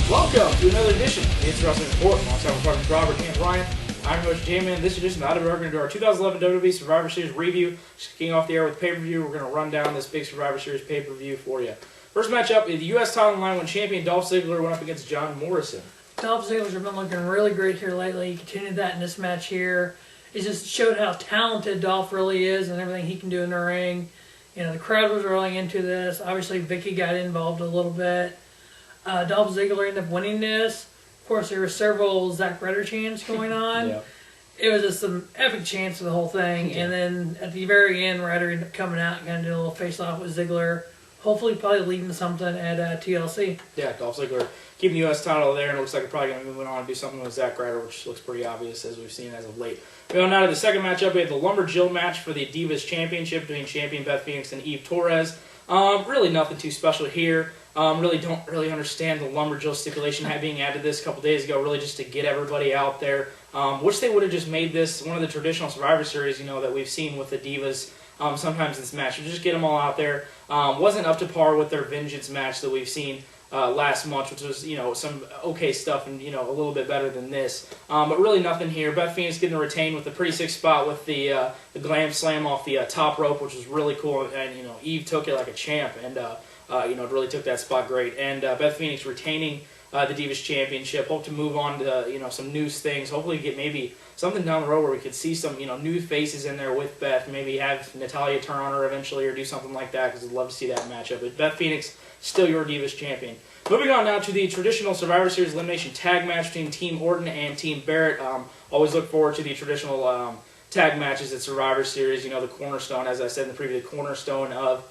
Welcome to another edition of the It's Wrestling Report. Alongside my partners Robert and Ryan. I'm your host Jamie, and this edition of the we're going to do our 2011 WWE Survivor Series review. Just kicking off the air with pay-per-view, we're going to run down this big Survivor Series pay-per-view for you. First matchup, the U.S. title on the line when champion Dolph Ziggler went up against John Morrison. Dolph Ziggler's been looking really great here lately. He continued that in this match here. It just showed how talented Dolph really is and everything he can do in the ring. You know, the crowd was rolling into this. Obviously, Vicky got involved a little bit. Dolph Ziggler ended up winning this. Of course, there were several Zack Ryder chants going on. Yeah. It was just some epic chants for the whole thing. Yeah. And then at the very end, Ryder ended up coming out and kind of doing a little face-off with Ziggler. Hopefully, probably leading to something at TLC. Yeah, Dolph Ziggler keeping the U.S. title there, and it looks like they're probably going to move on and do something with Zack Ryder, which looks pretty obvious as we've seen as of late. Going on to the second matchup, we have the Lumberjill match for the Divas Championship between champion Beth Phoenix and Eve Torres. Really nothing too special here. Really don't really understand the Lumberjill stipulation being added this a couple days ago, really just to get everybody out there. Wish they would have just made this one of the traditional Survivor Series, that we've seen with the Divas sometimes in this match. Just get them all out there. Wasn't up to par with their Vengeance match that we've seen last month, which was, some okay stuff and, a little bit better than this. But really nothing here. Beth Phoenix getting the retain with a pretty sick spot with the glam slam off the top rope, which was really cool. And, Eve took it like a champ and, really took that spot great. And Beth Phoenix retaining the Divas Championship. Hope to move on to, some new things. Hopefully get maybe something down the road where we could see some, new faces in there with Beth. Maybe have Natalya turn on her eventually or do something like that, because I'd love to see that matchup. But Beth Phoenix, still your Divas Champion. Moving on now to the traditional Survivor Series Elimination Tag match between Team Orton and Team Barrett. Always look forward to the traditional tag matches at Survivor Series. The cornerstone, as I said in the preview, the cornerstone of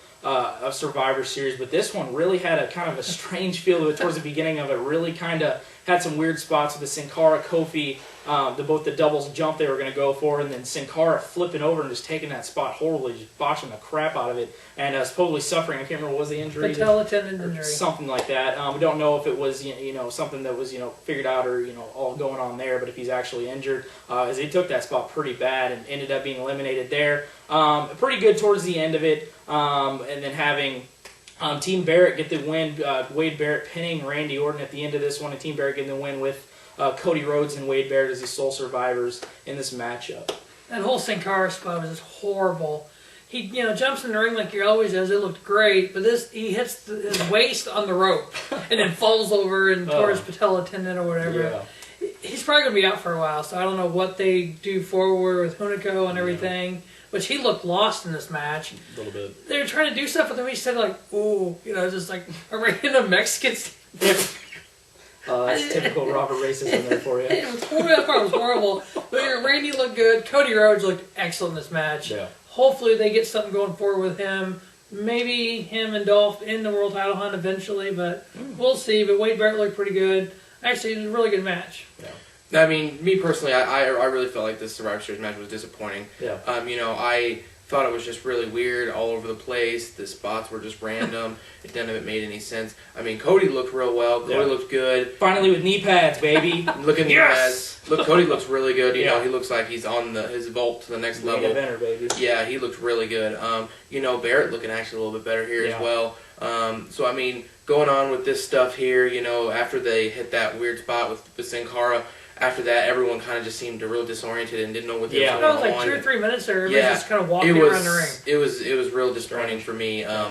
Survivor Series. But this one really had a kind of a strange feel to it towards the beginning of it. Really kind of had some weird spots with the Sin Cara Kofi, both the doubles jump they were going to go for, and then Sin Cara flipping over and just taking that spot horribly, just botching the crap out of it, and supposedly suffering. I can't remember what was the injury. Patella tendon injury. Something like that. We don't know if it was something that was figured out or all going on there, but if he's actually injured, as he took that spot pretty bad and ended up being eliminated there. Pretty good towards the end of it, and then having Team Barrett get the win. Wade Barrett pinning Randy Orton at the end of this one, and Team Barrett getting the win with Cody Rhodes and Wade Barrett as the sole survivors in this matchup. That whole Sin Cara spot was just horrible. He, jumps in the ring like he always does. It looked great, but he hits his waist on the rope and then falls over and tore his patella tendon or whatever. Yeah. He's probably going to be out for a while, so I don't know what they do forward with Hunico and everything. Which he looked lost in this match. A little bit. They were trying to do stuff with him. He said like, "Ooh," just like a random Mexican. That's typical Robert racism there for you. That part was horrible. But Randy looked good. Cody Rhodes looked excellent in this match. Yeah. Hopefully they get something going forward with him. Maybe him and Dolph in the world title hunt eventually, but we'll see. But Wade Barrett looked pretty good. Actually, it was a really good match. Yeah. I mean, me personally, I really felt like this Survivor Series match was disappointing. Yeah. I thought it was just really weird, all over the place. The spots were just random. None of it made any sense. I mean, Cody looked real well. Cody looked good. Finally with knee pads, baby. Look at knee Yes! pads. Look, Cody looks really good. You Yeah. know, he looks like he's on his vault to the next Main level. eventer, baby. Yeah, he looks really good. Barrett looking actually a little bit better here as well. So, I mean, going on with this stuff here, after they hit that weird spot with Sin Cara, after that, everyone kind of just seemed real disoriented and didn't know what they were going on. That was like 2 or 3 minutes there. Everybody just kind of walking around the ring. It was real disappointing for me, I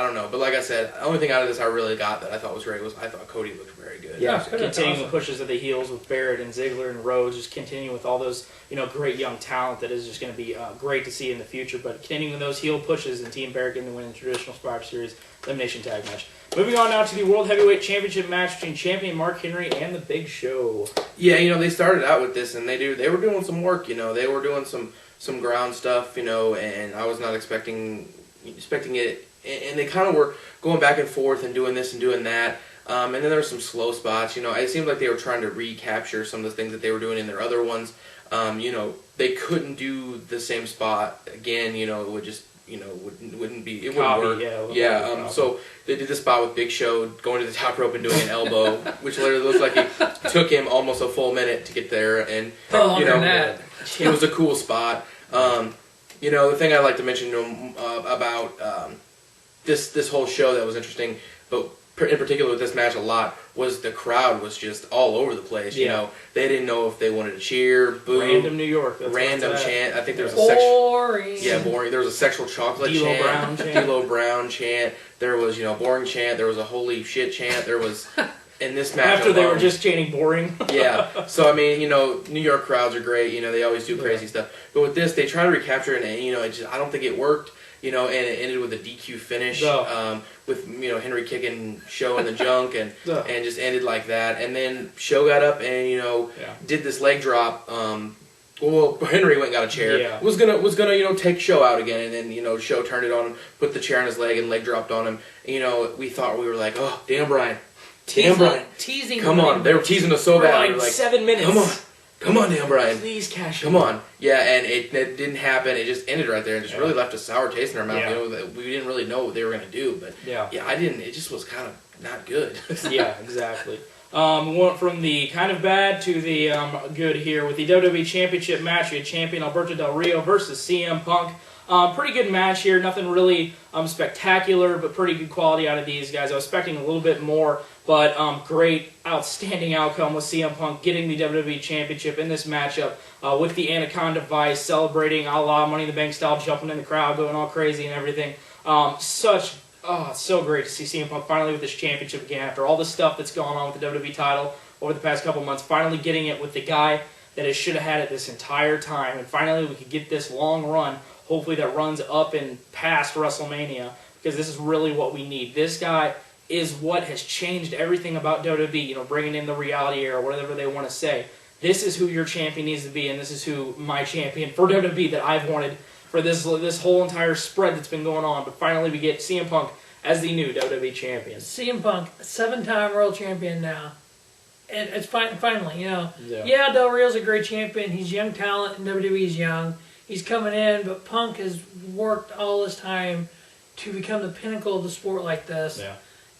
don't know. But like I said, the only thing out of this I really got that I thought was great was I thought Cody looked very good. Yeah, continuing the pushes of the heels with Barrett and Ziggler and Rhodes, just continuing with all those, great young talent that is just going to be great to see in the future. But continuing those heel pushes and Team Barrett getting the win in the traditional Survivor Series Elimination Tag match. Moving on now to the World Heavyweight Championship match between champion Mark Henry and the Big Show. Yeah, they started out with this and they were doing some work. They were doing some ground stuff. And I was not expecting it. And they kind of were going back and forth and doing this and doing that. And then there were some slow spots. It seemed like they were trying to recapture some of the things that they were doing in their other ones. They couldn't do the same spot again. It would just wouldn't work. Yeah. So they did the spot with Big Show going to the top rope and doing an elbow, which literally looks like it took him almost a full minute to get there. And it was a cool spot. The thing I'd like to mention about this whole show that was interesting, but in particular with this match a lot, was the crowd was just all over the place. You know, they didn't know if they wanted to cheer, boo, random New York, random chant. I think there was a boring. boring. There was a sexual chocolate D-Lo chant, Brown chant. D-Lo Brown chant. There was boring chant. There was a holy shit chant. There was in this match after they alone, were just chanting boring. yeah. So I mean, New York crowds are great. They always do crazy stuff. But with this, they try to recapture it, and I don't think it worked. And it ended with a DQ finish with Henry kicking Show in the junk and just ended like that. And then Show got up and did this leg drop. Well, Henry went and got a chair. Yeah. Was gonna take Show out again, and then Show turned it on him, put the chair on his leg, and leg dropped on him. And, we were like, oh damn Brian, teasing. Come on, they were teasing us so bad. Like 7 minutes. Come on, damn Brian. Please cash in. Come on. Yeah, and it didn't happen. It just ended right there and just really left a sour taste in our mouth. Yeah. We didn't really know what they were going to do. But I didn't. It just was kind of not good. Yeah, exactly. We went from the kind of bad to the good here with the WWE Championship match. We had champion Alberto Del Rio versus CM Punk. Pretty good match here. Nothing really spectacular, but pretty good quality out of these guys. I was expecting a little bit more, but great, outstanding outcome with CM Punk getting the WWE Championship in this matchup with the Anaconda Vice, celebrating a la Money in the Bank style, jumping in the crowd, going all crazy and everything. It's so great to see CM Punk finally with this championship again after all the stuff that's gone on with the WWE title over the past couple months. Finally getting it with the guy that should have had it this entire time, and finally we could get this long run. Hopefully that runs up and past WrestleMania, because this is really what we need. This guy is what has changed everything about WWE, bringing in the reality era, whatever they want to say. This is who your champion needs to be, and this is who my champion for WWE that I've wanted for this whole entire spread that's been going on. But finally we get CM Punk as the new WWE champion. CM Punk, 7-time world champion now. And it's finally, Yeah, Del Rio's a great champion. He's young talent, and WWE's young. He's coming in, but Punk has worked all his time to become the pinnacle of the sport like this.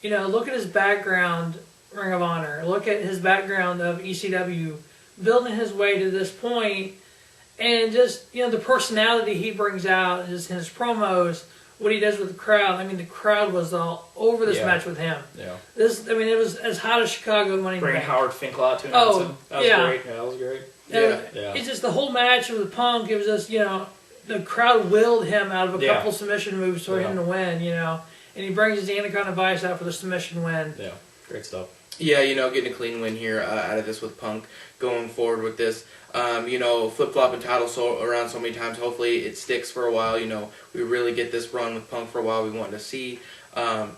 Yeah. Look at his background, Ring of Honor. Look at his background of ECW, building his way to this point, and just the personality he brings out, his promos, what he does with the crowd. I mean, the crowd was all over this match with him. Yeah. It was as hot as Chicago Money in the Bringing Bank. Howard Finkel out to announce him. That was great. Yeah, that was great. It's just the whole match with Punk. It was just the crowd willed him out of a couple submission moves for him to win. And he brings his Anaconda Vice out for the submission win. Yeah, great stuff. Yeah, getting a clean win here out of this with Punk going forward with this. Flip-flopping titles around so many times. Hopefully it sticks for a while. We really get this run with Punk for a while. We want to see. I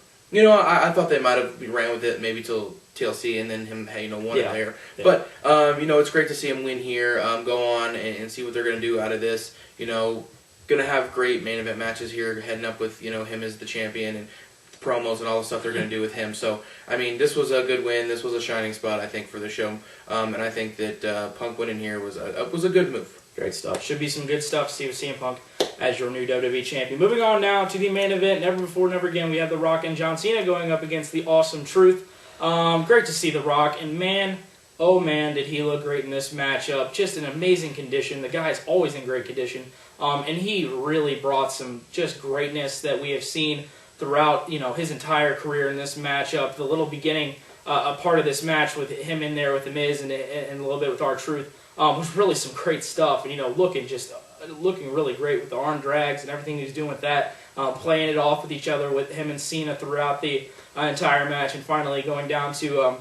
thought they might have ran with it maybe till TLC and then him, won it there. Yeah. But, it's great to see him win here, go on and see what they're going to do out of this. Going to have great main event matches here, heading up with, him as the champion and the promos and all the stuff they're going to do with him. So, I mean, this was a good win. This was a shining spot, I think, for the show. And I think that Punk winning here was a good move. Great stuff. Should be some good stuff to see with CM Punk as your new WWE champion. Moving on now to the main event. Never before, never again. We have The Rock and John Cena going up against the Awesome Truth. Great to see The Rock. And man, oh man, did he look great in this matchup. Just an amazing condition. The guy's always in great condition. And he really brought some just greatness that we have seen throughout his entire career in this matchup. The little beginning a part of this match with him in there with The Miz and a little bit with R-Truth. Was really some great stuff, and looking really great with the arm drags and everything he's doing with that, playing it off with each other with him and Cena throughout the entire match, and finally going down to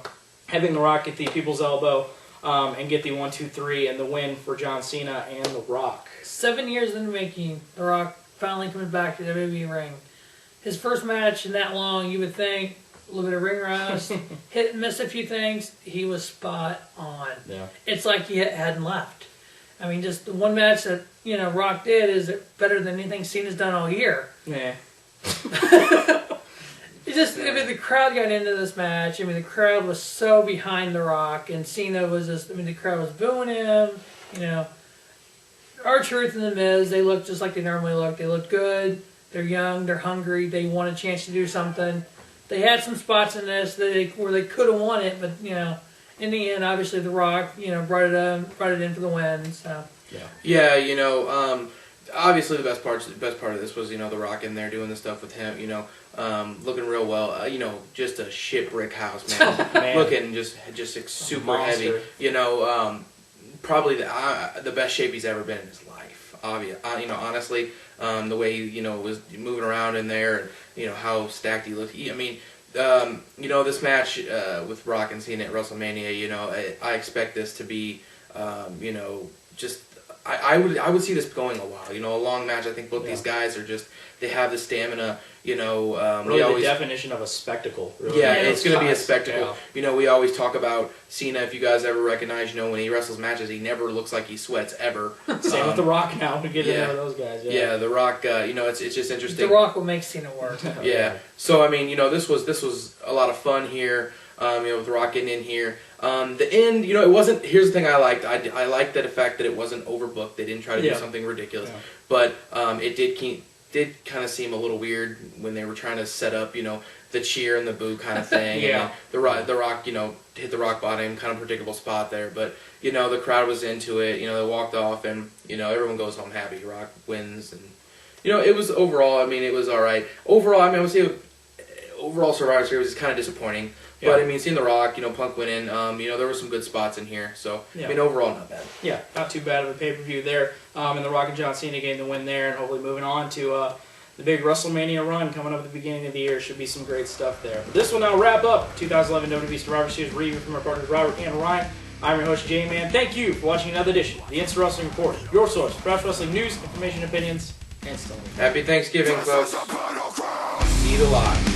having The Rock get the People's Elbow and get the 1-2-3 and the win for John Cena and The Rock. 7 years in the making, The Rock finally coming back to the WWE ring. His first match in that long, you would think. A little bit of ring rust, hit and miss a few things. He was spot on. Yeah. It's like he hadn't left. I mean, just the one match that Rock did is better than anything Cena's done all year. Yeah. I mean, the crowd got into this match. I mean, the crowd was so behind The Rock, and Cena was just. I mean, the crowd was booing him. R-Truth and The Miz, they looked just like they normally look. They looked good. They're young. They're hungry. They want a chance to do something. They had some spots in this where they could have won it, but in the end, obviously The Rock brought it in for the win. So obviously the best part of this was, The Rock in there doing the stuff with him, looking real well. Just a shit brick house, man. Man. Looking just super Monster. heavy. Probably the best shape he's ever been in his life. Honestly, the way he, was moving around in there, and how stacked he looked. This match with Rock and Cena at WrestleMania. I expect this to be, just. I would see this going a while. A long match. I think both these guys are they have the stamina. Really the definition of a spectacle. Really. Yeah, it's going to be a spectacle. Yeah. We always talk about Cena. If you guys ever recognize, when he wrestles matches, he never looks like he sweats ever. Same with The Rock now. We get into those guys. Yeah, The Rock. It's just interesting. The Rock will make Cena work. Yeah. So this was a lot of fun here. With The Rock getting in here. The end, it wasn't. Here's the thing I liked. I liked the fact that it wasn't overbooked. They didn't try to do something ridiculous, but it did kind of seem a little weird when they were trying to set up, the cheer and the boo kind of thing. Yeah. And the Rock, hit the rock bottom, kind of predictable spot there, but the crowd was into it. They walked off, and everyone goes home happy. Rock wins, and it was overall. It was all right. Overall, I would say overall Survivor Series is kind of disappointing. Yeah. But seeing The Rock, Punk winning, there were some good spots in here. So yeah. Overall, not bad. Yeah, not too bad of a pay-per-view there. And The Rock and John Cena getting the win there, and hopefully moving on to the big WrestleMania run coming up at the beginning of the year. Should be some great stuff there. But this will now wrap up 2011 WWE Survivor Series review from our partners Robert and Ryan. I'm your host, J-Man. Thank you for watching another edition of the Instant Wrestling Report, your source for professional wrestling news, information, opinions, and still. Happy Thanksgiving, folks. See you live.